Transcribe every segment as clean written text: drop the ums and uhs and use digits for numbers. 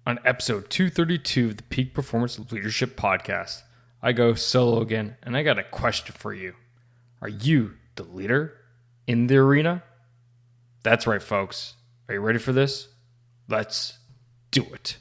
On episode 232 of the Peak Performance Leadership Podcast, I go solo again, and I got a question for you. Are you the leader in the arena? That's right, folks. Are you ready for this? Let's do it.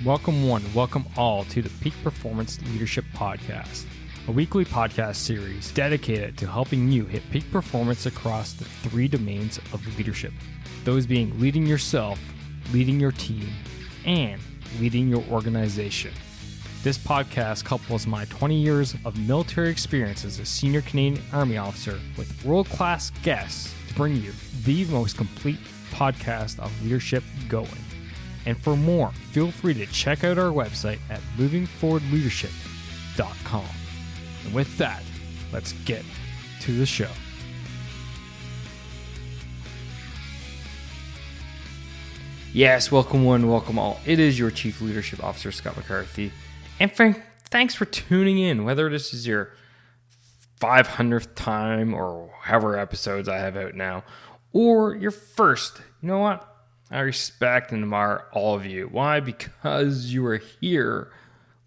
Welcome one, welcome all to the Peak Performance Leadership Podcast, a weekly podcast series dedicated to helping you hit peak performance across the three domains of leadership. Those being leading yourself, leading your team, and leading your organization. This podcast couples my 20 years of military experience as a senior Canadian Army officer with world-class guests to bring you the most complete podcast of leadership going. And for more, feel free to check out our website at movingforwardleadership.com. And with that, let's get to the show. Yes, welcome one, welcome all. It is your Chief Leadership Officer, Scott McCarthy. And thanks for tuning in, whether this is your 500th time or however episodes I have out now, or your first. You know what? I respect and admire all of you. Why? Because you are here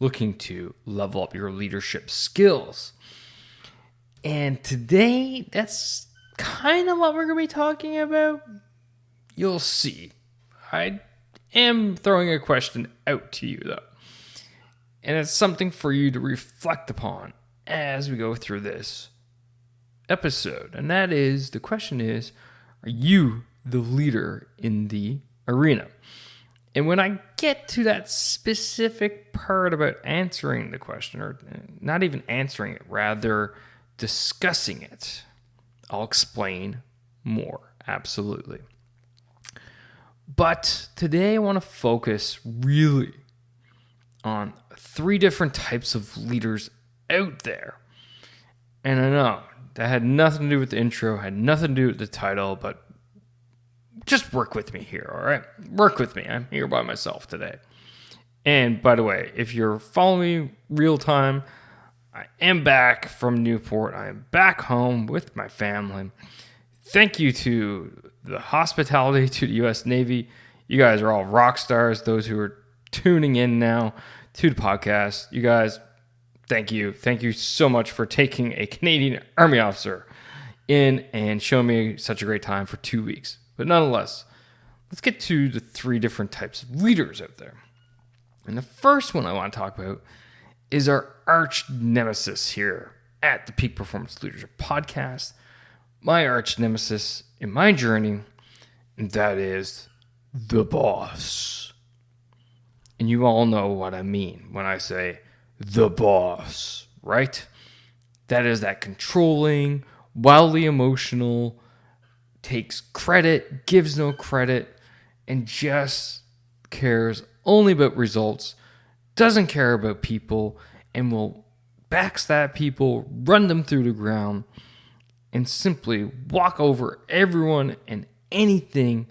looking to level up your leadership skills. And today, that's kind of what we're going to be talking about. You'll see. I am throwing a question out to you, though. And it's something for you to reflect upon as we go through this episode. And that is, the question is, are you the leader in the arena? And when I get to that specific part about answering the question, or not even answering it, rather discussing it, I'll explain more, absolutely. But today I want to focus really on three different types of leaders out there. And I know that had nothing to do with the intro, had nothing to do with the title, but just work with me here, all right? Work with me. I'm here by myself today. And by the way, if you're following me real time, I am back from Newport. I am back home with my family. Thank you to the hospitality, to the U.S. Navy. You guys are all rock stars. Those who are tuning in now to the podcast, you guys, thank you. Thank you so much for taking a Canadian Army officer in and showing me such a great time for 2 weeks. But nonetheless, let's get to the three different types of leaders out there. And the first one I want to talk about is our arch nemesis here at the Peak Performance Leadership Podcast. My arch nemesis in my journey, and that is the boss. And you all know what I mean when I say the boss, right? That is that controlling, wildly emotional, takes credit, gives no credit, and just cares only about results, doesn't care about people, and will backstab people, run them through the ground, and simply walk over everyone and anything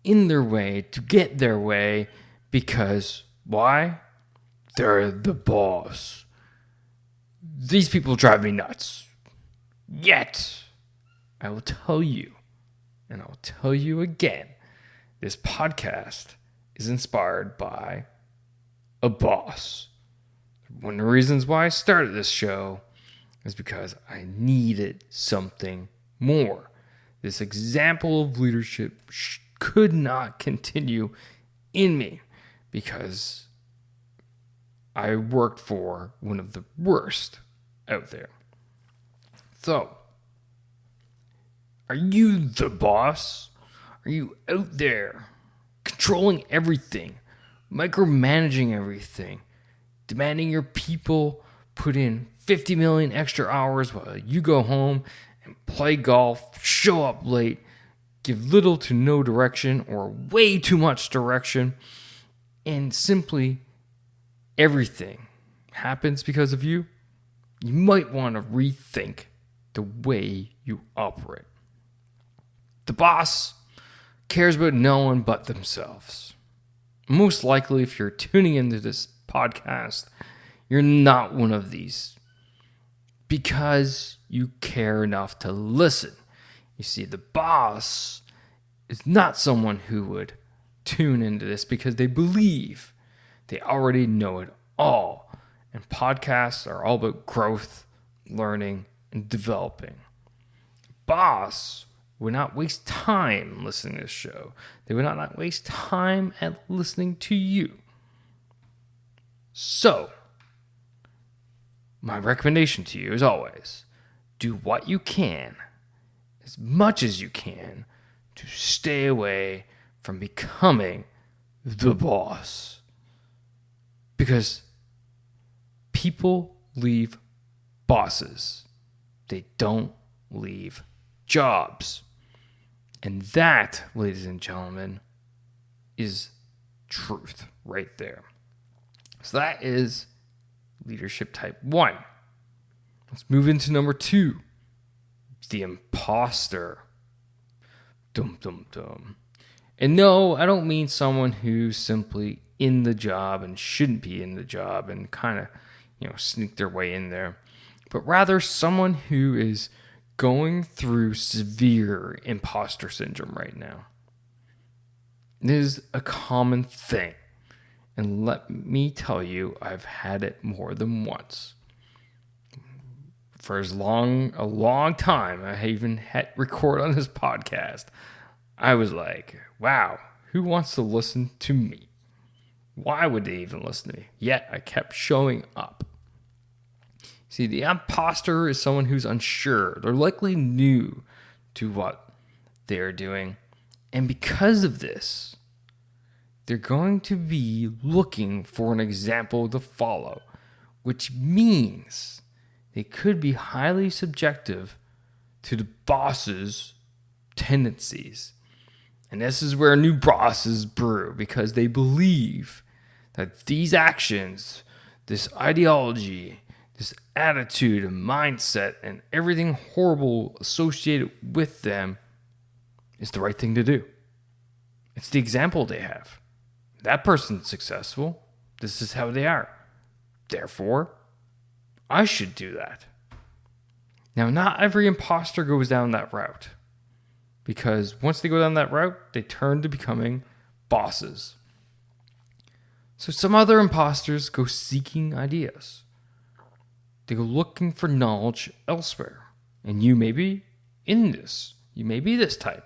in their way to get their way because, why? They're the boss. These people drive me nuts. Yet, I will tell you, and I'll tell you again, this podcast is inspired by a boss. One of the reasons why I started this show is because I needed something more. This example of leadership could not continue in me because I worked for one of the worst out there. So, are you the boss? Are you out there controlling everything, micromanaging everything, demanding your people put in 50 million extra hours while you go home and play golf, show up late, give little to no direction or way too much direction, and simply everything happens because of you? You might want to rethink the way you operate. The boss cares about no one but themselves. Most likely, if you're tuning into this podcast, you're not one of these because you care enough to listen. You see, the boss is not someone who would tune into this because they believe they already know it all. And podcasts are all about growth, learning, and developing. Boss would not waste time listening to this show. They would not waste time at listening to you. So, my recommendation to you is always, do what you can, as much as you can, to stay away from becoming the boss. Because people leave bosses. They don't leave jobs. And that, ladies and gentlemen, is truth right there. So that is leadership type 1. Let's move into number 2. The imposter. Dum, dum, dum. And no, I don't mean someone who's simply in the job and shouldn't be in the job and kind of, sneak their way in there. But rather someone who is going through severe imposter syndrome right now. It is a common thing. And let me tell you, I've had it more than once. For a long time, I even had record on this podcast. I was like, wow, who wants to listen to me? Why would they even listen to me? Yet I kept showing up. See, the imposter is someone who's unsure. They're likely new to what they're doing. And because of this, they're going to be looking for an example to follow, which means they could be highly subjective to the boss's tendencies. And this is where new bosses brew, because they believe that these actions, this ideology, this attitude and mindset, and everything horrible associated with them is the right thing to do. It's the example they have. That person's successful. This is how they are. Therefore, I should do that. Now, not every imposter goes down that route, because once they go down that route, they turn to becoming bosses. So some other imposters go seeking ideas. They go looking for knowledge elsewhere. And you may be in this. You may be this type.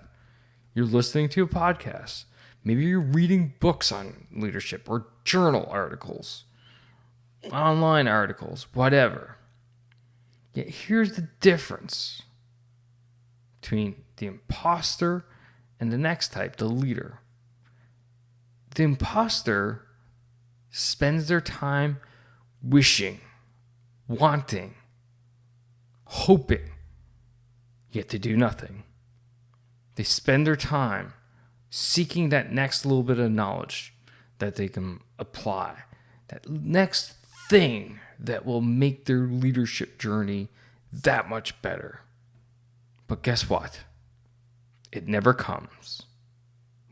You're listening to a podcast. Maybe you're reading books on leadership or journal articles, online articles, whatever. Yet here's the difference between the imposter and the next type, the leader. The imposter spends their time wishing, wanting, hoping, yet to do nothing. They spend their time seeking that next little bit of knowledge that they can apply, that next thing that will make their leadership journey that much better. But guess what? It never comes.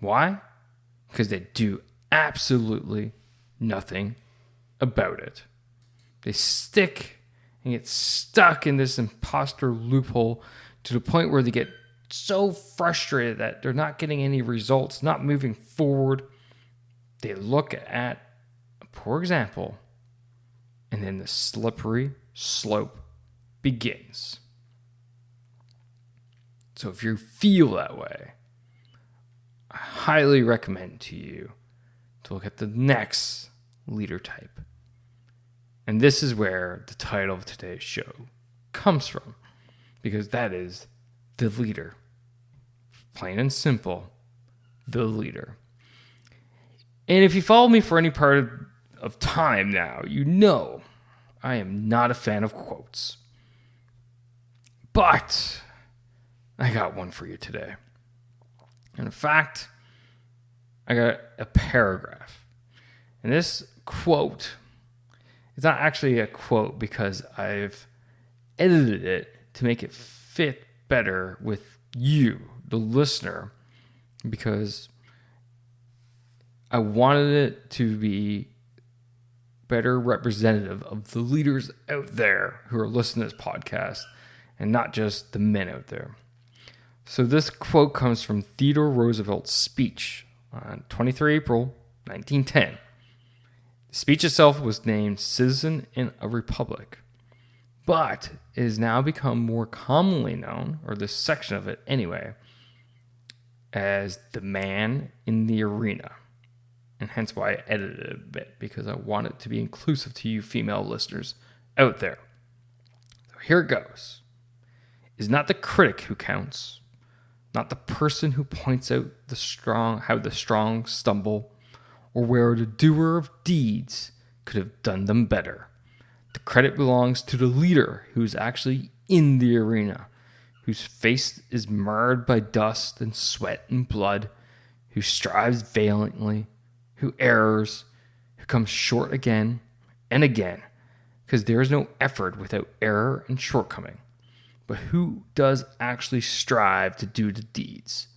Why? Because they do absolutely nothing about it. They stick and get stuck in this imposter loophole to the point where they get so frustrated that they're not getting any results, not moving forward. They look at a poor example, and then the slippery slope begins. So if you feel that way, I highly recommend to you to look at the next leader type. And this is where the title of today's show comes from, because that is the leader. Plain and simple, the leader. And if you follow me for any part of time now, you know I am not a fan of quotes. But I got one for you today. And in fact, I got a paragraph. And this quote is not actually a quote because I've edited it to make it fit better with you, the listener, because I wanted it to be better representative of the leaders out there who are listening to this podcast and not just the men out there. So this quote comes from Theodore Roosevelt's speech on 23 April 1910. The speech itself was named Citizen in a Republic, but it has now become more commonly known, or this section of it anyway, as the man in the arena. And hence why I edited it a bit, because I want it to be inclusive to you female listeners out there. So here it goes. It is not the critic who counts, not the person who points out how the strong stumble, or where the doer of deeds could have done them better. The credit belongs to the leader who is actually in the arena, whose face is marred by dust and sweat and blood, who strives valiantly, who errs, who comes short again and again, because there is no effort without error and shortcoming, but who does actually strive to do the deeds,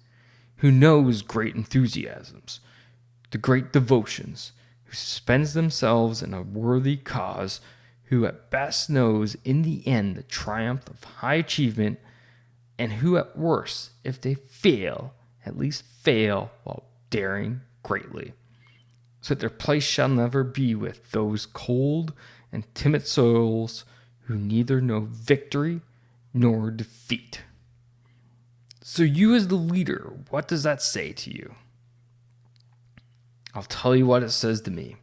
who knows great enthusiasms, the great devotions, who spends themselves in a worthy cause, who at best knows in the end the triumph of high achievement, and who at worst, if they fail, at least fail while daring greatly, so that their place shall never be with those cold and timid souls who neither know victory nor defeat. So you as the leader, what does that say to you? I'll tell you what it says to me.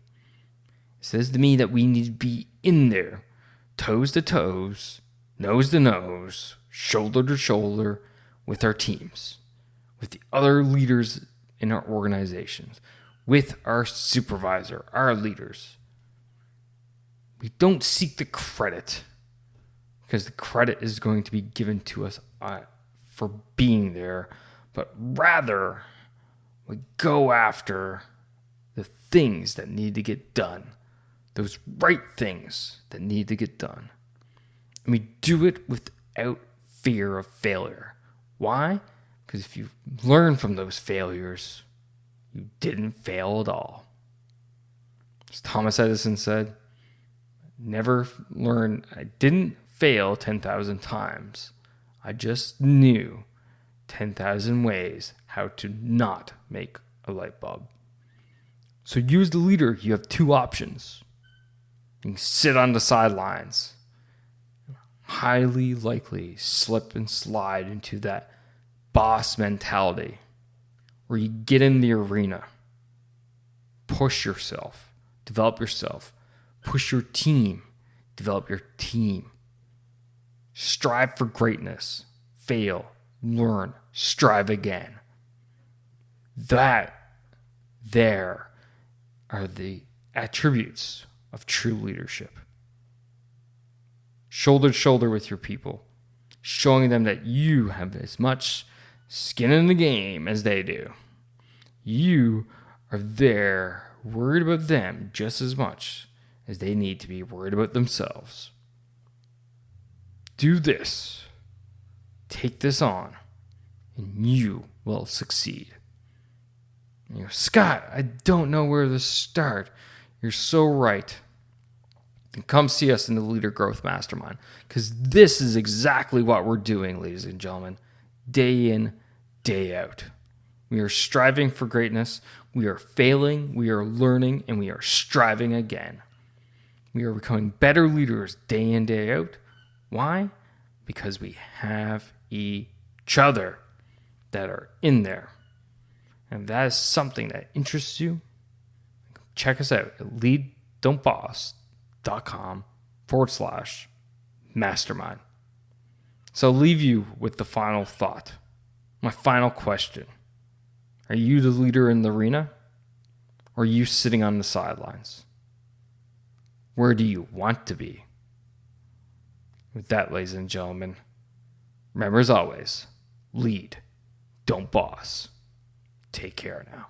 It says to me that we need to be in there, toes to toes, nose to nose, shoulder to shoulder with our teams, with the other leaders in our organizations, with our supervisor, our leaders. We don't seek the credit, because the credit is going to be given to us for being there, but rather we go after the things that need to get done, those right things that need to get done. And we do it without fear of failure. Why? Because if you learn from those failures, you didn't fail at all. As Thomas Edison said, I didn't fail 10,000 times. I just knew 10,000 ways how to not make a light bulb. So you as the leader, you have two options. You can sit on the sidelines, highly likely slip and slide into that boss mentality, where you get in the arena, push yourself, develop yourself, push your team, develop your team, strive for greatness, fail, learn, strive again. That there are the attributes of true leadership. Shoulder to shoulder with your people, showing them that you have as much skin in the game as they do. You are there worried about them just as much as they need to be worried about themselves. Do this. Take this on, and you will succeed. Scott, I don't know where to start. You're so right. And come see us in the Leader Growth Mastermind, because this is exactly what we're doing, ladies and gentlemen, day in, day out. We are striving for greatness. We are failing. We are learning, and we are striving again. We are becoming better leaders day in, day out. Why? Because we have each other that are in there. And that is something that interests you. Check us out at lead.boss.com/mastermind. So I'll leave you with the final thought. My final question. Are you the leader in the arena? Or are you sitting on the sidelines? Where do you want to be? With that, ladies and gentlemen, remember as always, lead, don't boss. Take care now.